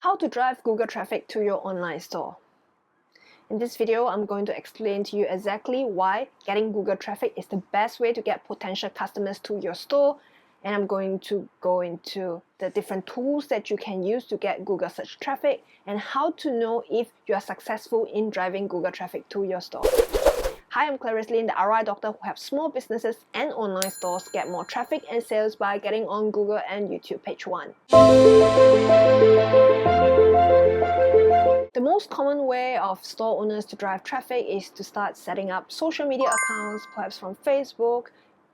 How to drive Google traffic to your online store. In this video, I'm going to explain to you exactly why getting Google traffic is the best way to get potential customers to your store, and I'm going to go into the different tools that you can use to get Google search traffic and how to know if you are successful in driving Google traffic to your store. Hi, I'm Clarice Lin, the ROI doctor who helps small businesses and online stores get more traffic and sales by getting on Google and YouTube page 1. The most common way of store owners to drive traffic is to start setting up social media accounts, perhaps from Facebook,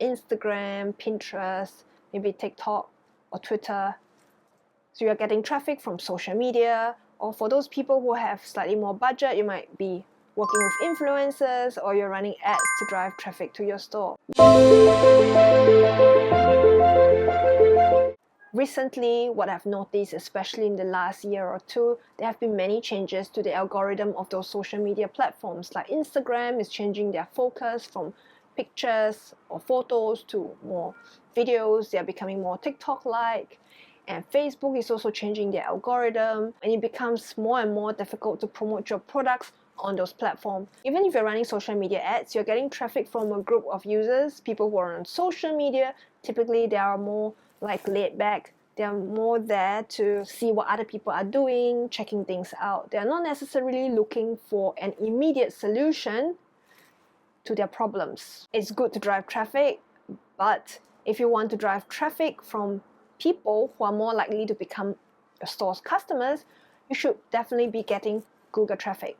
Instagram, Pinterest, maybe TikTok or Twitter. So you're getting traffic from social media, or for those people who have slightly more budget, you might be working with influencers, or you're running ads to drive traffic to your store. Recently, what I've noticed, especially in the last year or two, there have been many changes to the algorithm of those social media platforms. Like Instagram is changing their focus from pictures or photos to more videos. They are becoming more TikTok-like. And Facebook is also changing their algorithm, and it becomes more and more difficult to promote your products on those platforms. Even if you're running social media ads, you're getting traffic from a group of users, people who are on social media. Typically, they are more like laid back. They are more there to see what other people are doing, checking things out. They are not necessarily looking for an immediate solution to their problems. It's good to drive traffic, but if you want to drive traffic from people who are more likely to become your store's customers, you should definitely be getting Google traffic.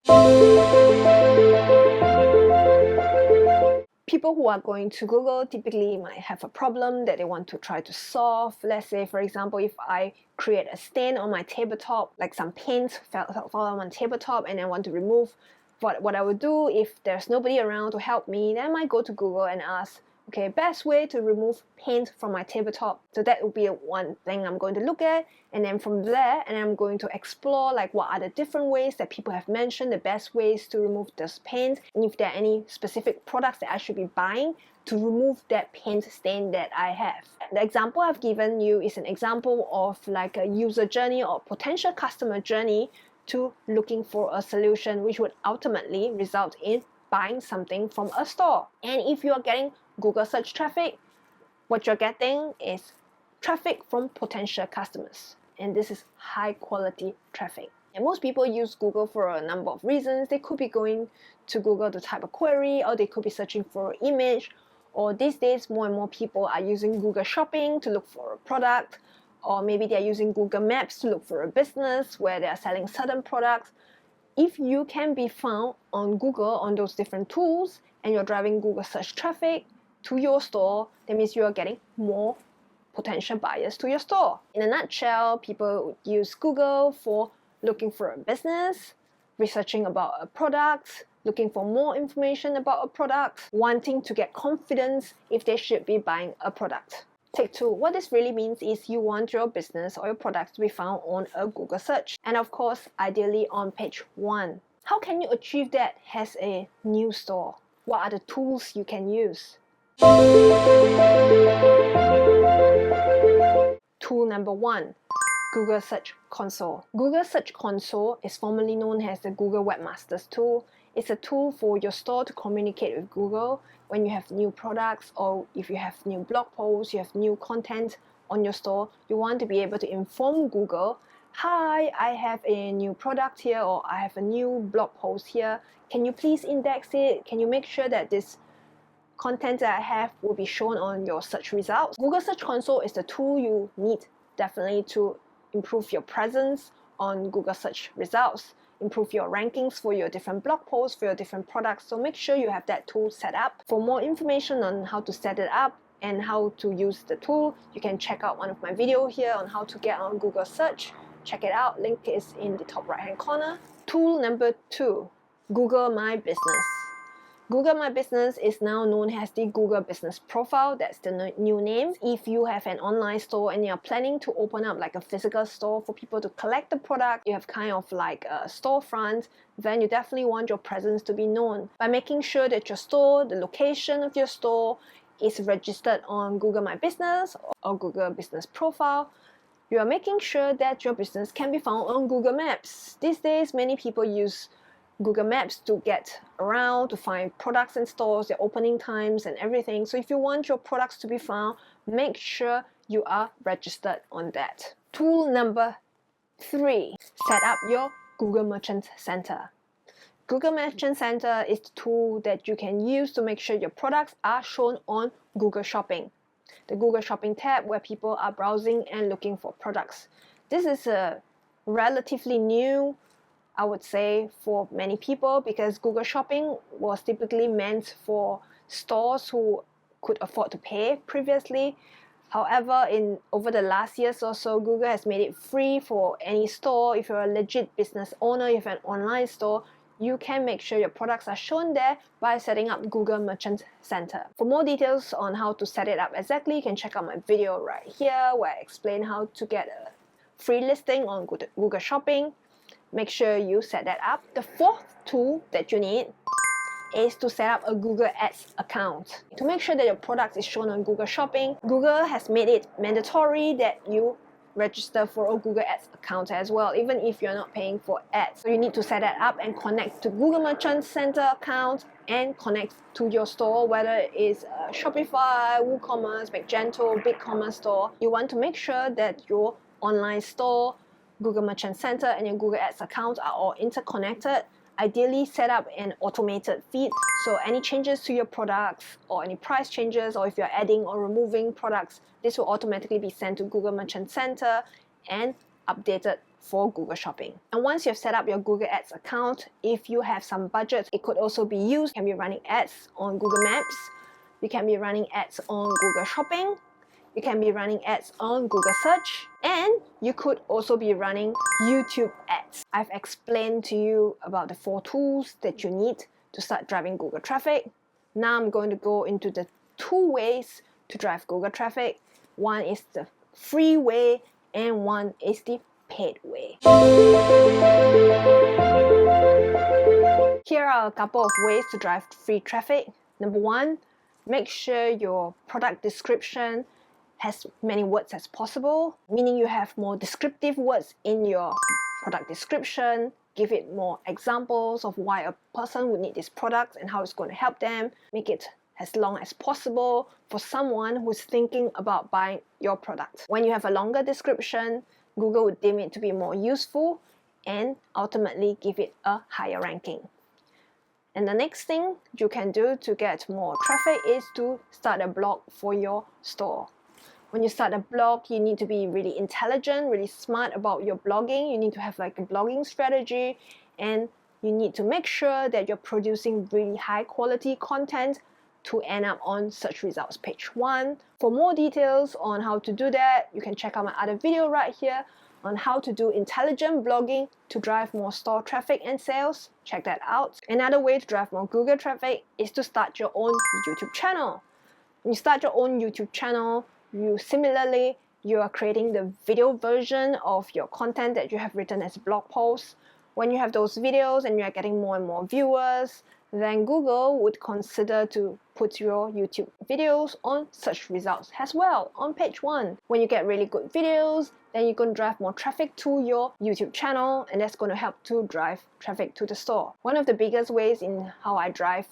People who are going to Google typically might have a problem that they want to try to solve. Let's say, for example, if I create a stain on my tabletop, like some paint fell on my tabletop, and I want to remove, what I would do if there's nobody around to help me, then I might go to Google and ask, okay, best way to remove paint from my tabletop. So that would be one thing I'm going to look at, and then from there, and I'm going to explore like what are the different ways that people have mentioned, the best ways to remove this paint, and if there are any specific products that I should be buying to remove that paint stain that I have. The example I've given you is an example of like a user journey or potential customer journey to looking for a solution which would ultimately result in buying something from a store. And if you are getting Google search traffic, what you're getting is traffic from potential customers, and this is high quality traffic. And most people use Google for a number of reasons. They could be going to Google to type a query, or they could be searching for an image, or these days more and more people are using Google Shopping to look for a product, or maybe they're using Google Maps to look for a business where they're selling certain products. If you can be found on Google on those different tools and you're driving Google search traffic to your store, that means you are getting more potential buyers to your store. In a nutshell, people use Google for looking for a business, researching about a product, looking for more information about a product, wanting to get confidence if they should be buying a product. Take 2. What this really means is you want your business or your products to be found on a Google search, and of course, ideally on page 1. How can you achieve that as a new store? What are the tools you can use? Tool number 1, Google Search Console. Google Search Console is formerly known as the Google Webmasters tool. It's a tool for your store to communicate with Google when you have new products, or if you have new blog posts, you have new content on your store. You want to be able to inform Google, hi, I have a new product here, or I have a new blog post here. Can you please index it? Can you make sure that this content that I have will be shown on your search results? Google Search Console is the tool you need definitely to improve your presence on Google search results, improve your rankings for your different blog posts, for your different products. So make sure you have that tool set up. For more information on how to set it up and how to use the tool, you can check out one of my videos here on how to get on Google search. Check it out, link is in the top right hand corner. Tool number 2, Google My Business. Google My Business is now known as the Google Business Profile. That's the new name. If you have an online store and you're planning to open up like a physical store for people to collect the product, you have kind of like a storefront, then you definitely want your presence to be known. By making sure that your store, the location of your store, is registered on Google My Business or Google Business Profile, You are making sure that your business can be found on Google Maps. These days, many people use Google Maps to get around, to find products and stores, their opening times and everything. So if you want your products to be found, make sure you are registered on that. Tool number 3, set up your Google Merchant Center. Google Merchant Center is the tool that you can use to make sure your products are shown on Google Shopping, the Google Shopping tab where people are browsing and looking for products. This is a relatively new, I would say, for many people, because Google Shopping was typically meant for stores who could afford to pay previously. However, over the last years or so, Google has made it free for any store. If you're a legit business owner, you have an online store, you can make sure your products are shown there by setting up Google Merchant Center. For more details on how to set it up exactly, you can check out my video right here where I explain how to get a free listing on Google Shopping. Make sure you set that up. The 4th tool that you need is to set up a Google Ads account. To make sure that your product is shown on Google Shopping, Google has made it mandatory that you register for a Google Ads account as well, even if you're not paying for ads. So you need to set that up and connect to Google Merchant Center account and connect to your store, whether it is Shopify, WooCommerce, Magento, BigCommerce store. You want to make sure that your online store, Google Merchant Center, and your Google Ads account are all interconnected. Ideally, set up an automated feed, so any changes to your products or any price changes, or if you're adding or removing products, this will automatically be sent to Google Merchant Center and updated for Google Shopping. And once you've set up your Google Ads account, if you have some budget, it could also be used. You can be running ads on Google Maps, you can be running ads on Google Shopping, you can be running ads on Google Search, and you could also be running YouTube ads. I've explained to you about the 4 tools that you need to start driving Google traffic. Now I'm going to go into the 2 ways to drive Google traffic. One is the free way and one is the paid way. Here are a couple of ways to drive free traffic. Number 1, make sure your product description has many words as possible, meaning you have more descriptive words in your product description. Give it more examples of why a person would need this product and how it's going to help them. Make it as long as possible for someone who's thinking about buying your product. When you have a longer description, Google would deem it to be more useful and ultimately give it a higher ranking. And the next thing you can do to get more traffic is to start a blog for your store. When you start a blog, you need to be really intelligent, really smart about your blogging. You need to have like a blogging strategy, and you need to make sure that you're producing really high quality content to end up on search results page 1. For more details on how to do that, you can check out my other video right here on how to do intelligent blogging to drive more store traffic and sales. Check that out. Another way to drive more Google traffic is to start your own YouTube channel. When you start your own YouTube channel, you are creating the video version of your content that you have written as blog posts. When you have those videos and you are getting more and more viewers, then Google would consider to put your YouTube videos on search results as well on page 1. When you get really good videos, then you're going to drive more traffic to your YouTube channel, and that's going to help to drive traffic to the store. One of the biggest ways in how I drive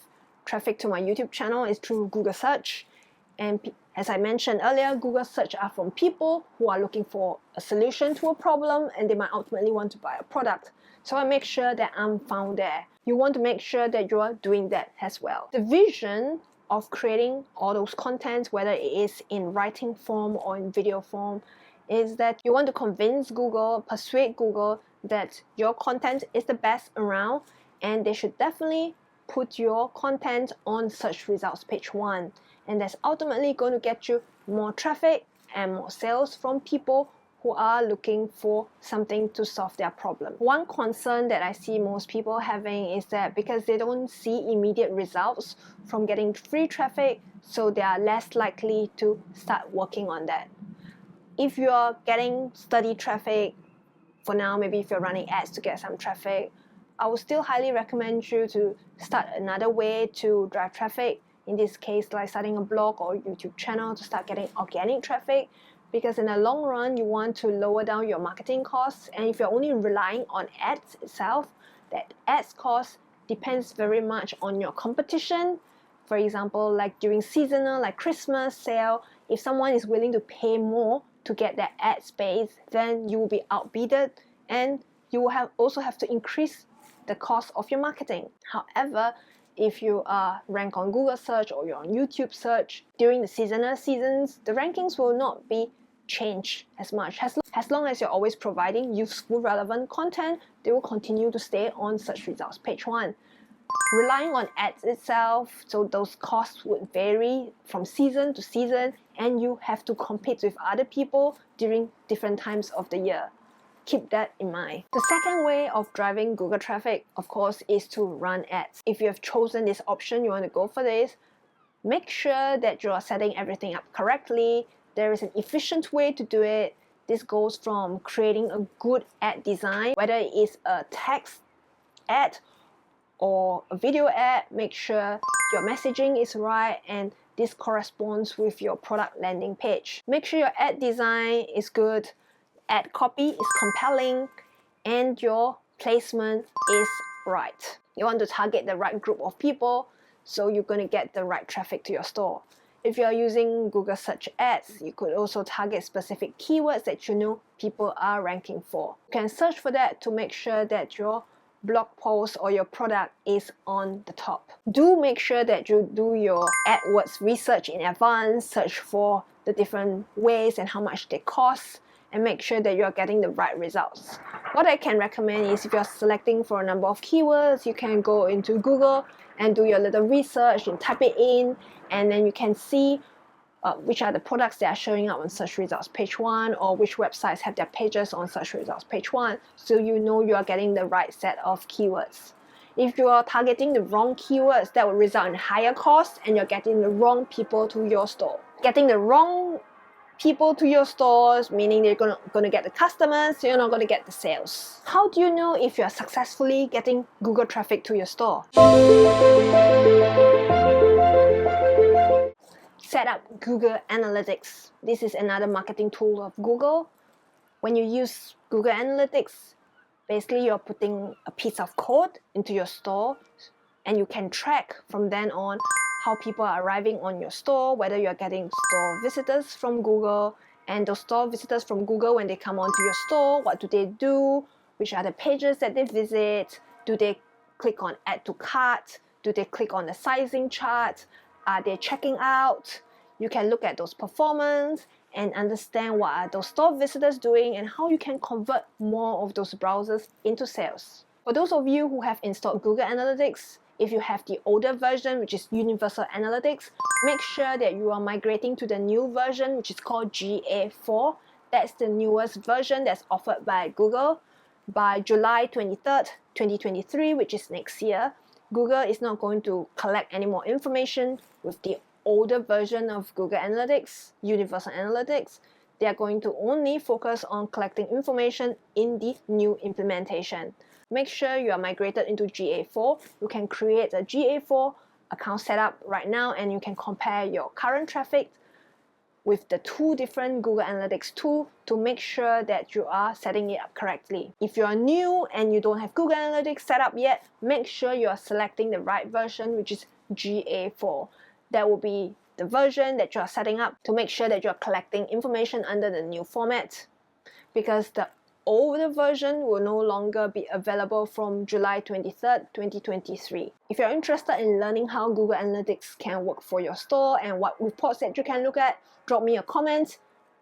traffic to my YouTube channel is through Google Search. And as I mentioned earlier, Google Search are from people who are looking for a solution to a problem, and they might ultimately want to buy a product. So I make sure that I'm found there. You want to make sure that you are doing that as well. The vision of creating all those contents, whether it is in writing form or in video form, is that you want to convince Google, persuade Google that your content is the best around, and they should definitely put your content on search results page 1. And that's ultimately going to get you more traffic and more sales from people who are looking for something to solve their problem. One concern that I see most people having is that because they don't see immediate results from getting free traffic, so they are less likely to start working on that. If you're getting steady traffic, for now, maybe if you're running ads to get some traffic, I would still highly recommend you to start another way to drive traffic. In this case, like starting a blog or YouTube channel to start getting organic traffic, because in the long run, you want to lower down your marketing costs. And if you're only relying on ads itself, that ads cost depends very much on your competition. For example, like during seasonal, like Christmas sale, if someone is willing to pay more to get that ad space, then you will be outbidden, and you will also have to increase the cost of your marketing. However, if you are ranked on Google search or you're on YouTube search during the seasonal seasons, the rankings will not be changed as much. As long as you're always providing useful, relevant content, they will continue to stay on search results page 1. Relying on ads itself, so those costs would vary from season to season, and you have to compete with other people during different times of the year. Keep that in mind. The second way of driving Google traffic, of course, is to run ads. If you have chosen this option, you want to go for this, make sure that you are setting everything up correctly. There is an efficient way to do it. This goes from creating a good ad design, whether it is a text ad or a video ad. Make sure your messaging is right and this corresponds with your product landing page. Make sure your ad design is good, ad copy is compelling, and your placement is right. You want to target the right group of people, so you're going to get the right traffic to your store. If you're using Google search ads, you could also target specific keywords that you know people are ranking for. You can search for that to make sure that your blog post or your product is on the top. Do make sure that you do your AdWords research in advance, search for the different ways and how much they cost, and make sure that you're getting the right results. What I can recommend is if you're selecting for a number of keywords, you can go into Google and do your little research and type it in, and then you can see which are the products that are showing up on search results page 1, or which websites have their pages on search results page 1, so you know you are getting the right set of keywords. If you are targeting the wrong keywords, that will result in higher costs and you're getting the wrong people to your store. Getting the wrong people to your stores, meaning they're gonna get the customers, you're not gonna get the sales. How do you know if you're successfully getting Google traffic to your store? Set up Google Analytics. This is another marketing tool of Google. When you use Google Analytics, basically you're putting a piece of code into your store, and you can track from then on how people are arriving on your store, whether you're getting store visitors from Google, and those store visitors from Google, when they come onto your store, what do they do, which are the pages that they visit, do they click on add to cart, do they click on the sizing chart, are they checking out? You can look at those performance and understand what are those store visitors doing and how you can convert more of those browsers into sales. For those of you who have installed Google Analytics, if you have the older version, which is Universal Analytics, make sure that you are migrating to the new version, which is called GA4. That's the newest version that's offered by Google. By July 23rd, 2023, which is next year, Google is not going to collect any more information with the older version of Google Analytics, Universal Analytics. They are going to only focus on collecting information in the new implementation. Make sure you are migrated into GA4. You can create a GA4 account setup right now, and you can compare your current traffic with the two different Google Analytics tools to make sure that you are setting it up correctly. If you are new and you don't have Google Analytics set up yet, make sure you are selecting the right version, which is GA4. That will be the version that you are setting up to make sure that you are collecting information under the new format, because the older version will no longer be available from July 23rd, 2023. If you're interested in learning how Google Analytics can work for your store and what reports that you can look at, drop me a comment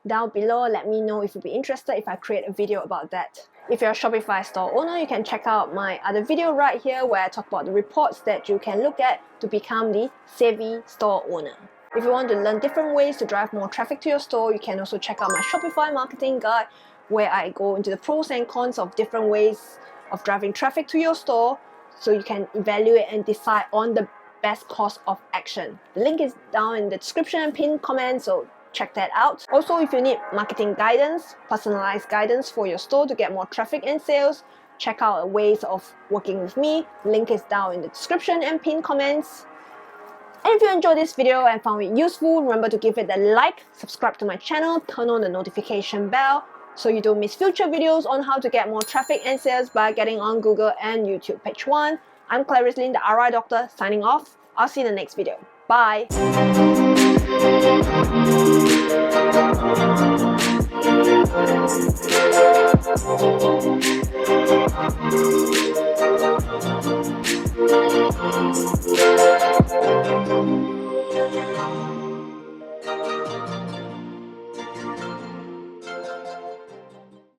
down below. Let me know if you'd be interested if I create a video about that. If you're a Shopify store owner, you can check out my other video right here where I talk about the reports that you can look at to become the savvy store owner. If you want to learn different ways to drive more traffic to your store, you can also check out my Shopify marketing guide, where I go into the pros and cons of different ways of driving traffic to your store, so you can evaluate and decide on the best course of action. The link is down in the description and pinned comment, so check that out. Also, if you need marketing guidance, personalized guidance for your store to get more traffic and sales, check out ways of working with me. The link is down in the description and pinned comments. And if you enjoyed this video and found it useful, remember to give it a like, subscribe to my channel, turn on the notification bell so you don't miss future videos on how to get more traffic and sales by getting on Google and YouTube page 1. I'm Clarice Lin, the RI Doctor, signing off. I'll see you in the next video. Bye! Thank you.